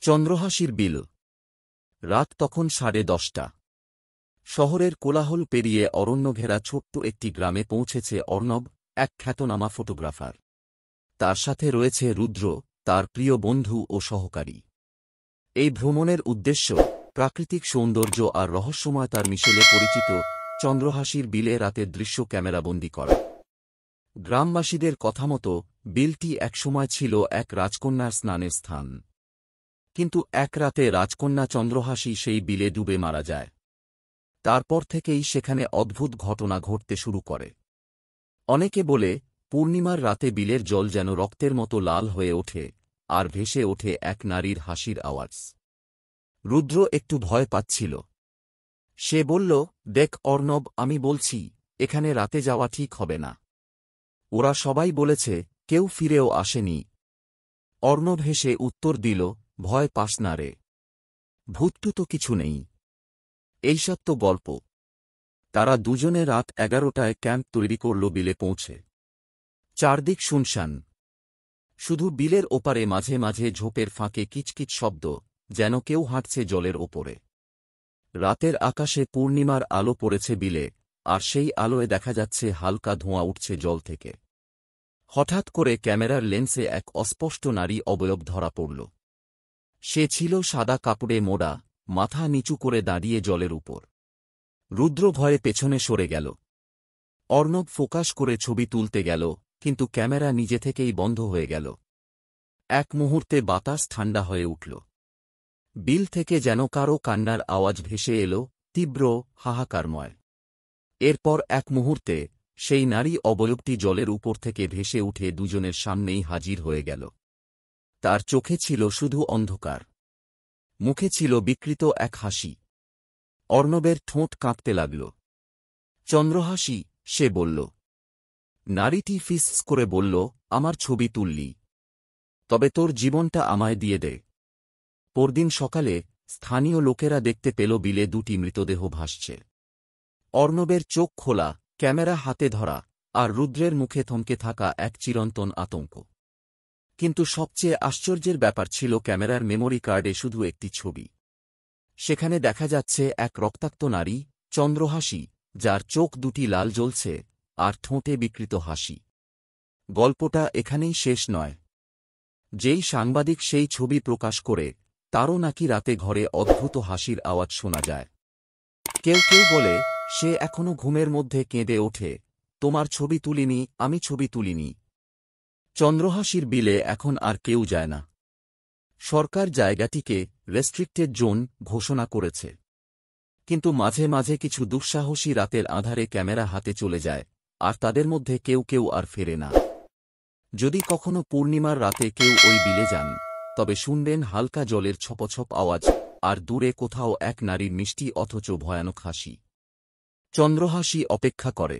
চন্দ্রহাসির বিল। রাত তখন 10:30। শহরের কোলাহল পেরিয়ে অরণ্য ঘেরা ছোট্ট একটি গ্রামে পৌঁছেছে অর্ণব, এক খ্যাতনামা ফটোগ্রাফার। তার সাথে রয়েছে রুদ্র, তার প্রিয় বন্ধু ও সহকারী। এই ভ্রমণের উদ্দেশ্য প্রাকৃতিক সৌন্দর্য আর রহস্যময়তার মিশেলে পরিচিত চন্দ্রহাসির বিলে রাতের দৃশ্য ক্যামেরাবন্দি করা। গ্রামবাসীদের কথামতো বিলটি একসময় ছিল এক রাজকন্যার স্নানের স্থান। কিন্তু এক রাতে রাজকন্যা চন্দ্রহাসি সেই বিলে ডুবে মারা যায়। তারপর থেকেই সেখানে অদ্ভুত ঘটনা ঘটতে শুরু করে। অনেকে বলে পূর্ণিমার রাতে বিলের জল যেন রক্তের মতো লাল হয়ে ওঠে, আর ভেসে ওঠে এক নারীর হাসির আওয়াজ। রুদ্র একটু ভয় পাচ্ছিল। সে বলল, দেখ অর্ণব, আমি বলছি এখানে রাতে যাওয়া ঠিক হবে না। ওরা সবাই বলেছে, কেউ ফিরেও আসেনি। অর্ণব হেসে উত্তর দিল, ভয় পাস না রে, ভূতটু তো কিছু নেই, এইসব তো গল্প। তারা দুজনে রাত 11টায় ক্যাম্প তৈরি করল বিলে পৌঁছে। চারদিক শুনশান, শুধু বিলের ওপারে মাঝে মাঝে ঝোপের ফাঁকে কিচকিচ শব্দ, যেন কেউ হাঁটছে জলের ওপরে। রাতের আকাশে পূর্ণিমার আলো পড়েছে বিলে, আর সেই আলোয় দেখা যাচ্ছে হালকা ধোঁয়া উঠছে জল থেকে। হঠাৎ করে ক্যামেরার লেন্সে এক অস্পষ্ট নারী অবয়ব ধরা পড়ল। সে ছিল সাদা কাপড়ে মোড়া, মাথা নিচু করে দাঁড়িয়ে জলের উপর। রুদ্র ভয়ে পেছনে সরে গেল। অর্ণব ফোকাস করে ছবি তুলতে গেল, কিন্তু ক্যামেরা নিজে থেকেই বন্ধ হয়ে গেল। এক মুহূর্তে বাতাস ঠান্ডা হয়ে উঠল। বিল থেকে যেন কারো কান্নার আওয়াজ ভেসে এলো, তীব্র, হাহাকারময়। এরপর এক মুহূর্তে সেই নারী অবয়বটি জলের উপর থেকে ভেসে উঠে দুজনের সামনেই হাজির হয়ে গেল। তার চোখে ছিল শুধু অন্ধকার, মুখে ছিল বিকৃত এক হাসি। অর্ণবের ঠোঁট কাঁপতে লাগল। চন্দ্রহাসি, সে বলল। নারীটি ফিস করে বলল, আমার ছবি তুললি, তবে তোর জীবনটা আমায় দিয়ে দে। পরদিন সকালে স্থানীয় লোকেরা দেখতে পেল বিলে দুটি মৃতদেহ ভাসছে। অর্ণবের চোখ খোলা, ক্যামেরা হাতে ধরা, আর রুদ্রের মুখে থমকে থাকা এক চিরন্তন আতঙ্ক। কিন্তু সবচেয়ে আশ্চর্যের ব্যাপার ছিল ক্যামেরার মেমোরি কার্ডে শুধু একটি ছবি। সেখানে দেখা যাচ্ছে এক রক্তাক্ত নারী, চন্দ্রহাসি, যার চোখ দুটি লাল জ্বলছে আর ঠোঁটে বিকৃত হাসি। গল্পটা এখানেই শেষ নয়। যেই সাংবাদিক সেই ছবি প্রকাশ করে, তারও নাকি রাতে ঘরে অদ্ভুত হাসির আওয়াজ শোনা যায়। কেউ কেউ বলে, সে এখনো ঘুমের মধ্যে কেঁদে ওঠে, তোমার ছবি তুলিনি, আমি ছবি তুলিনি। চন্দ্রহাসির বিলে এখন আর কেউ যায় না। সরকার জায়গাটিকে রেস্ট্রিক্টেড জোন ঘোষণা করেছে। কিন্তু মাঝে মাঝে কিছু দুঃসাহসী রাতের আঁধারে ক্যামেরা হাতে চলে যায়, আর তাদের মধ্যে কেউ কেউ আর ফেরে না। যদি কখনো পূর্ণিমার রাতে কেউ ওই বিলে যান, তবে শুনবেন হালকা জলের ছপছপ আওয়াজ, আর দূরে কোথাও এক নারীর মিষ্টি অথচ ভয়ানক হাসি। চন্দ্রহাসি অপেক্ষা করে।